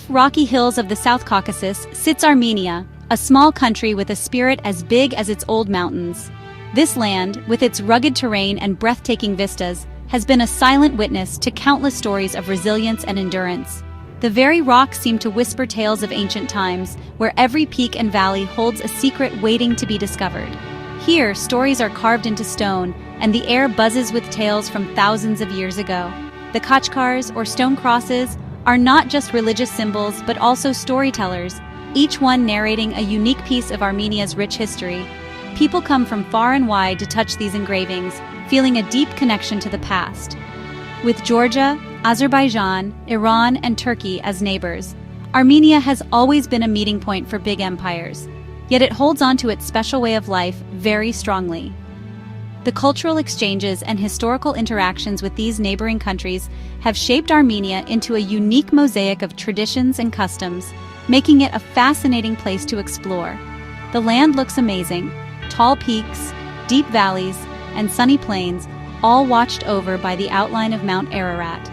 Rocky hills of the South Caucasus sits Armenia, a small country with a spirit as big as its old mountains. This land, with its rugged terrain and breathtaking vistas, has been a silent witness to countless stories of resilience and endurance. The very rocks seem to whisper tales of ancient times, where every peak and valley holds a secret waiting to be discovered. Here, stories are carved into stone, and the air buzzes with tales from thousands of years ago. The khachkars, or stone crosses, are not just religious symbols but also storytellers, each one narrating a unique piece of Armenia's rich history. People come from far and wide to touch these engravings, feeling a deep connection to the past. With Georgia, Azerbaijan, Iran, and Turkey as neighbors, Armenia has always been a meeting point for big empires, yet it holds on to its special way of life very strongly. The cultural exchanges and historical interactions with these neighboring countries have shaped Armenia into a unique mosaic of traditions and customs, making it a fascinating place to explore. The land looks amazing: tall peaks, deep valleys, and sunny plains, all watched over by the outline of Mount Ararat.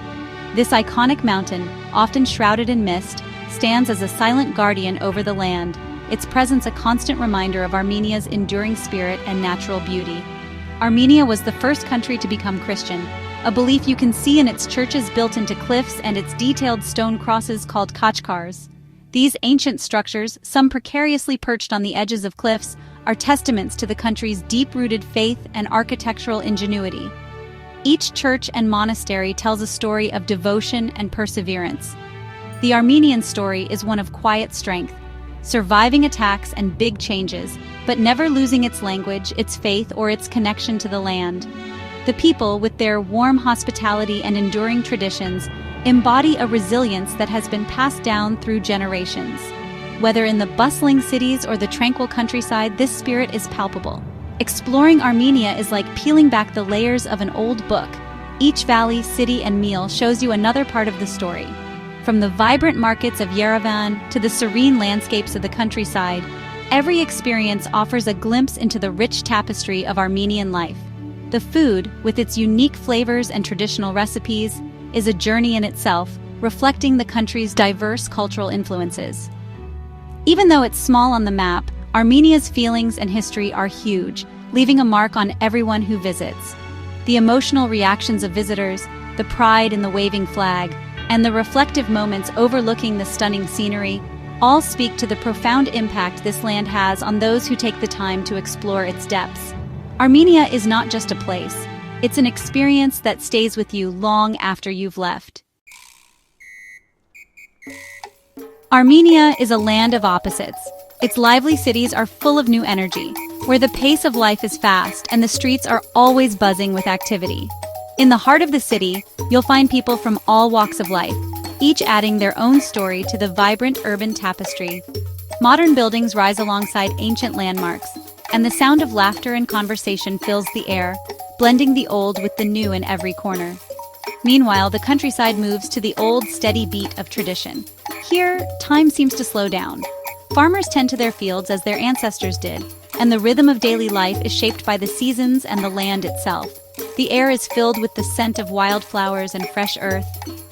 This iconic mountain, often shrouded in mist, stands as a silent guardian over the land, its presence a constant reminder of Armenia's enduring spirit and natural beauty. Armenia was the first country to become Christian, a belief you can see in its churches built into cliffs and its detailed stone crosses called khachkars. These ancient structures, some precariously perched on the edges of cliffs, are testaments to the country's deep-rooted faith and architectural ingenuity. Each church and monastery tells a story of devotion and perseverance. The Armenian story is one of quiet strength, surviving attacks and big changes, but never losing its language, its faith, or its connection to the land. The people, with their warm hospitality and enduring traditions, embody a resilience that has been passed down through generations. Whether in the bustling cities or the tranquil countryside, this spirit is palpable. Exploring Armenia is like peeling back the layers of an old book. Each valley, city, and meal shows you another part of the story. From the vibrant markets of Yerevan to the serene landscapes of the countryside, every experience offers a glimpse into the rich tapestry of Armenian life. The food, with its unique flavors and traditional recipes, is a journey in itself, reflecting the country's diverse cultural influences. Even though it's small on the map, Armenia's feelings and history are huge, leaving a mark on everyone who visits. The emotional reactions of visitors, the pride in the waving flag, and the reflective moments overlooking the stunning scenery all speak to the profound impact this land has on those who take the time to explore its depths. Armenia is not just a place, it's an experience that stays with you long after you've left. Armenia is a land of opposites. Its lively cities are full of new energy, where the pace of life is fast and the streets are always buzzing with activity. In the heart of the city, you'll find people from all walks of life, each adding their own story to the vibrant urban tapestry. Modern buildings rise alongside ancient landmarks, and the sound of laughter and conversation fills the air, blending the old with the new in every corner. Meanwhile, the countryside moves to the old, steady beat of tradition. Here, time seems to slow down. Farmers tend to their fields as their ancestors did, and the rhythm of daily life is shaped by the seasons and the land itself. The air is filled with the scent of wildflowers and fresh earth,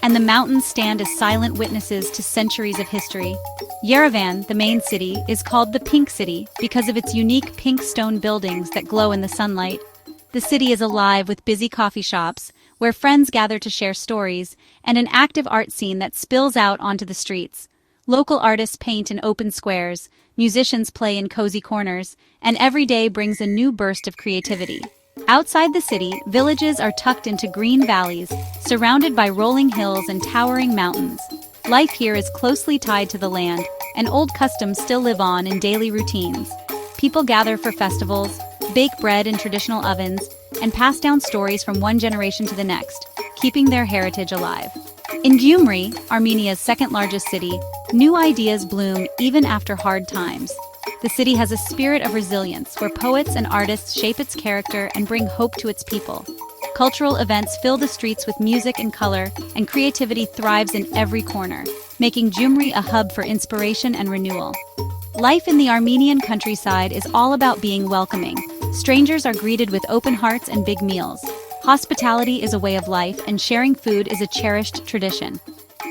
and the mountains stand as silent witnesses to centuries of history. Yerevan, the main city, is called the Pink City because of its unique pink stone buildings that glow in the sunlight. The city is alive with busy coffee shops, where friends gather to share stories, and an active art scene that spills out onto the streets. Local artists paint in open squares, musicians play in cozy corners, and every day brings a new burst of creativity. Outside the city, villages are tucked into green valleys, surrounded by rolling hills and towering mountains. Life here is closely tied to the land, and old customs still live on in daily routines. People gather for festivals, bake bread in traditional ovens, and pass down stories from one generation to the next, keeping their heritage alive. In Gyumri, Armenia's second-largest city, new ideas bloom even after hard times. The city has a spirit of resilience where poets and artists shape its character and bring hope to its people. Cultural events fill the streets with music and color, and creativity thrives in every corner, making Gyumri a hub for inspiration and renewal. Life in the Armenian countryside is all about being welcoming. Strangers are greeted with open hearts and big meals. Hospitality is a way of life, and sharing food is a cherished tradition.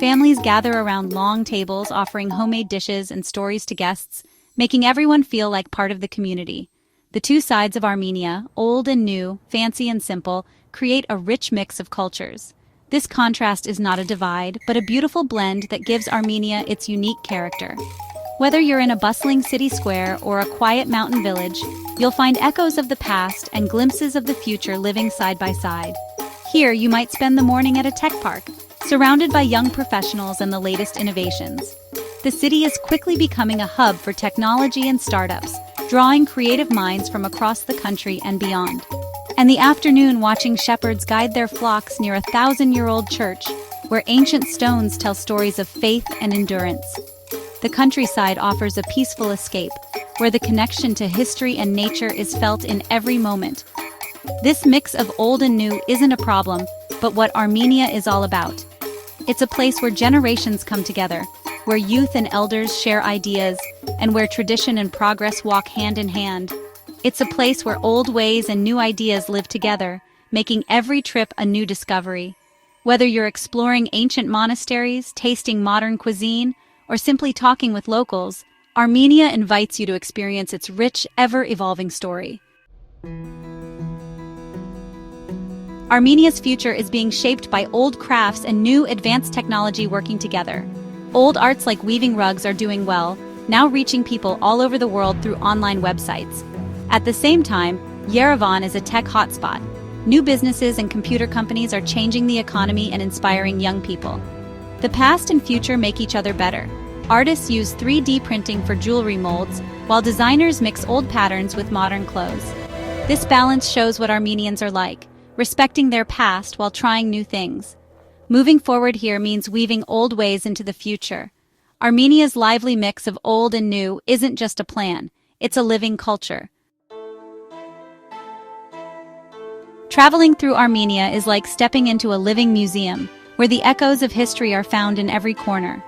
Families gather around long tables offering homemade dishes and stories to guests, making everyone feel like part of the community. The two sides of Armenia, old and new, fancy and simple, create a rich mix of cultures. This contrast is not a divide, but a beautiful blend that gives Armenia its unique character. Whether you're in a bustling city square or a quiet mountain village, you'll find echoes of the past and glimpses of the future living side by side. Here, you might spend the morning at a tech park, surrounded by young professionals and the latest innovations. The city is quickly becoming a hub for technology and startups, drawing creative minds from across the country and beyond. And the afternoon watching shepherds guide their flocks near a 1,000-year-old church, where ancient stones tell stories of faith and endurance. The countryside offers a peaceful escape, where the connection to history and nature is felt in every moment. This mix of old and new isn't a problem, but what Armenia is all about. It's a place where generations come together, where youth and elders share ideas, and where tradition and progress walk hand in hand. It's a place where old ways and new ideas live together, making every trip a new discovery. Whether you're exploring ancient monasteries, tasting modern cuisine, or simply talking with locals, Armenia invites you to experience its rich, ever-evolving story. Armenia's future is being shaped by old crafts and new advanced technology working together. Old arts like weaving rugs are doing well, now reaching people all over the world through online websites. At the same time, Yerevan is a tech hotspot. New businesses and computer companies are changing the economy and inspiring young people. The past and future make each other better. Artists use 3D printing for jewelry molds, while designers mix old patterns with modern clothes. This balance shows what Armenians are like, respecting their past while trying new things. Moving forward here means weaving old ways into the future. Armenia's lively mix of old and new isn't just a plan, it's a living culture. Traveling through Armenia is like stepping into a living museum, where the echoes of history are found in every corner.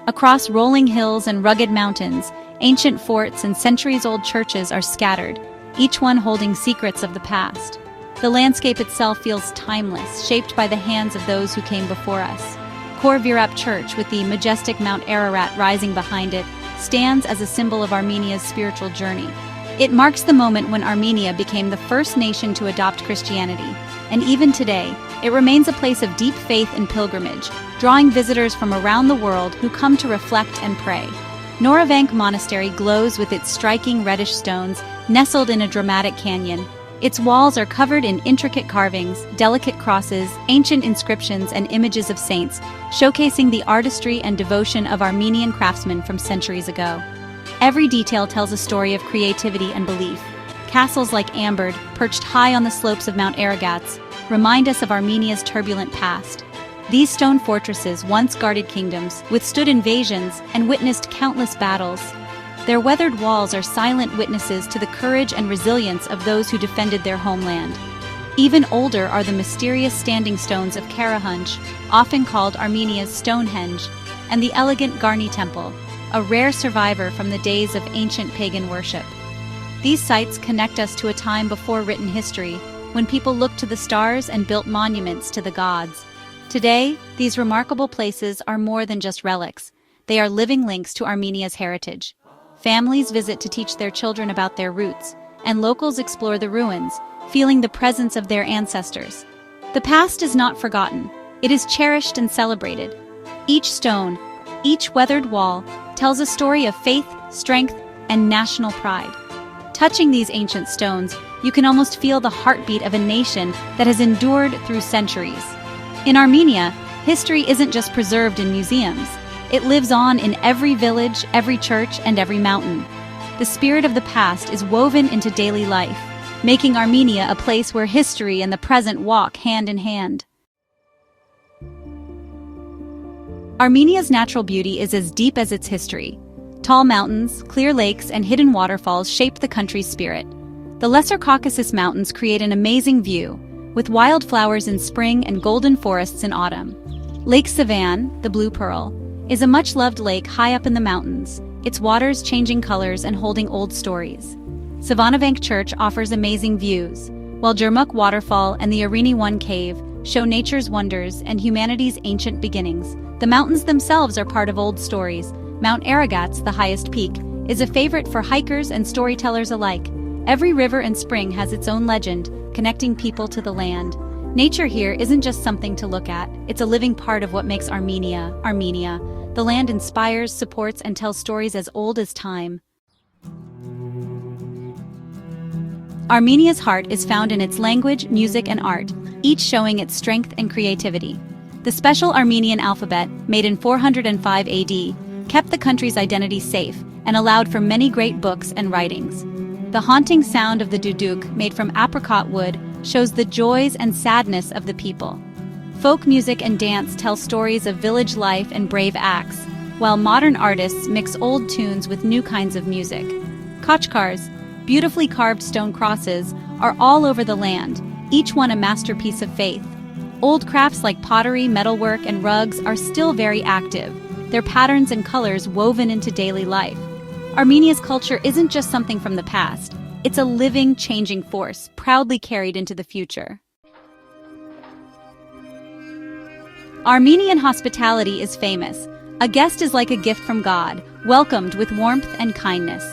Across rolling hills and rugged mountains, ancient forts and centuries-old churches are scattered, each one holding secrets of the past. The landscape itself feels timeless, shaped by the hands of those who came before us. Yerevan Church, with the majestic Mount Ararat rising behind it, stands as a symbol of Armenia's spiritual journey. It marks the moment when Armenia became the first nation to adopt Christianity, and even today, it remains a place of deep faith and pilgrimage, drawing visitors from around the world who come to reflect and pray. Yerevan Monastery glows with its striking reddish stones, nestled in a dramatic canyon. Its walls are covered in intricate carvings, delicate crosses, ancient inscriptions, and images of saints, showcasing the artistry and devotion of Armenian craftsmen from centuries ago. Every detail tells a story of creativity and belief. Castles like Amberd, perched high on the slopes of Mount Ararat, remind us of Armenia's turbulent past. These stone fortresses once guarded kingdoms, withstood invasions, and witnessed countless battles. Their weathered walls are silent witnesses to the courage and resilience of those who defended their homeland. Even older are the mysterious standing stones of Karahunj, often called Armenia's Stonehenge, and the elegant Garni temple, a rare survivor from the days of ancient pagan worship. These sites connect us to a time before written history, when people looked to the stars and built monuments to the gods. Today, these remarkable places are more than just relics. They are living links to Armenia's heritage. Families visit to teach their children about their roots, and locals explore the ruins, feeling the presence of their ancestors. The past is not forgotten. It is cherished and celebrated. Each stone, each weathered wall, tells a story of faith, strength, and national pride. Touching these ancient stones, you can almost feel the heartbeat of a nation that has endured through centuries. In Armenia, history isn't just preserved in museums. It lives on in every village, every church, and every mountain. The spirit of the past is woven into daily life, making Armenia a place where history and the present walk hand in hand. Armenia's natural beauty is as deep as its history. Tall mountains, clear lakes, and hidden waterfalls shape the country's spirit. The Lesser Caucasus Mountains create an amazing view, with wildflowers in spring and golden forests in autumn. Lake Sevan, the Blue Pearl, is a much-loved lake high up in the mountains, its waters changing colors and holding old stories. Savanavank Church offers amazing views, while Jermuk Waterfall and the Arini One Cave show nature's wonders and humanity's ancient beginnings. The mountains themselves are part of old stories. Mount Ararat, the highest peak, is a favorite for hikers and storytellers alike. Every river and spring has its own legend, connecting people to the land. Nature here isn't just something to look at, it's a living part of what makes Armenia, Armenia. The land inspires, supports, and tells stories as old as time. Armenia's heart is found in its language, music, and art, each showing its strength and creativity. The special Armenian alphabet, made in 405 AD, kept the country's identity safe and allowed for many great books and writings. The haunting sound of the duduk, made from apricot wood, shows the joys and sadness of the people. Folk music and dance tell stories of village life and brave acts, while modern artists mix old tunes with new kinds of music. Kochkars, beautifully carved stone crosses, are all over the land, each one a masterpiece of faith. Old crafts like pottery, metalwork, and rugs are still very active, their patterns and colors woven into daily life. Armenia's culture isn't just something from the past, it's a living, changing force, proudly carried into the future. Armenian hospitality is famous. A guest is like a gift from God, welcomed with warmth and kindness.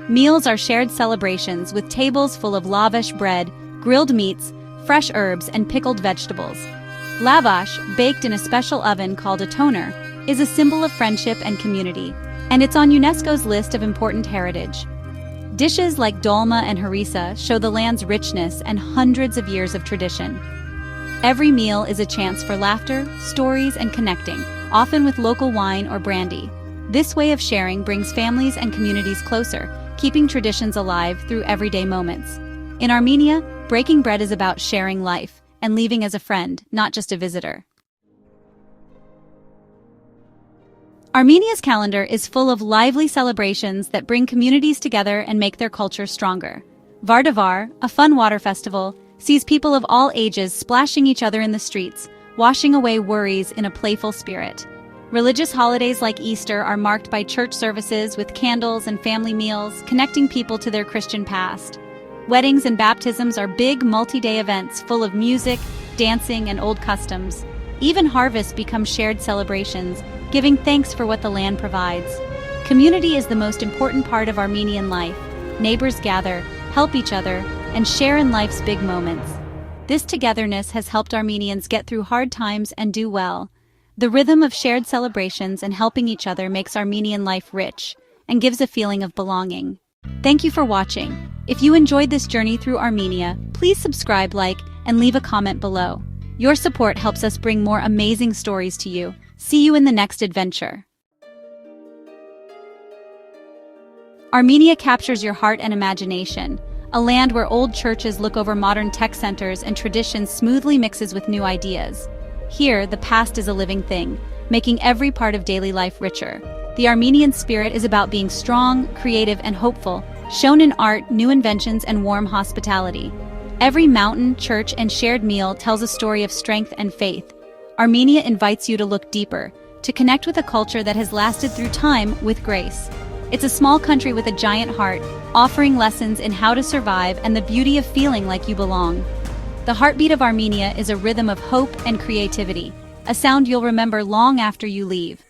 Meals are shared celebrations with tables full of lavish bread, grilled meats, fresh herbs, and pickled vegetables. Lavash, baked in a special oven called a toner, is a symbol of friendship and community, and it's on UNESCO's list of important heritage. Dishes like dolma and harissa show the land's richness and hundreds of years of tradition. Every meal is a chance for laughter, stories, and connecting, often with local wine or brandy. This way of sharing brings families and communities closer, keeping traditions alive through everyday moments. In Armenia, breaking bread is about sharing life and leaving as a friend, not just a visitor. Armenia's calendar is full of lively celebrations that bring communities together and make their culture stronger. Vardavar, a fun water festival, sees people of all ages splashing each other in the streets, washing away worries in a playful spirit. Religious holidays like Easter are marked by church services with candles and family meals, connecting people to their Christian past. Weddings and baptisms are big multi-day events full of music, dancing, and old customs. Even harvests become shared celebrations, giving thanks for what the land provides. Community is the most important part of Armenian life. Neighbors gather, help each other, and share in life's big moments. This togetherness has helped Armenians get through hard times and do well. The rhythm of shared celebrations and helping each other makes Armenian life rich and gives a feeling of belonging. Thank you for watching. If you enjoyed this journey through Armenia, please subscribe, like, and leave a comment below. Your support helps us bring more amazing stories to you. See you in the next adventure. Armenia captures your heart and imagination, a land where old churches look over modern tech centers and tradition smoothly mixes with new ideas. Here, the past is a living thing, making every part of daily life richer. The Armenian spirit is about being strong, creative, and hopeful, shown in art, new inventions, and warm hospitality. Every mountain, church, and shared meal tells a story of strength and faith. Armenia invites you to look deeper, to connect with a culture that has lasted through time with grace. It's a small country with a giant heart, offering lessons in how to survive and the beauty of feeling like you belong. The heartbeat of Armenia is a rhythm of hope and creativity, a sound you'll remember long after you leave.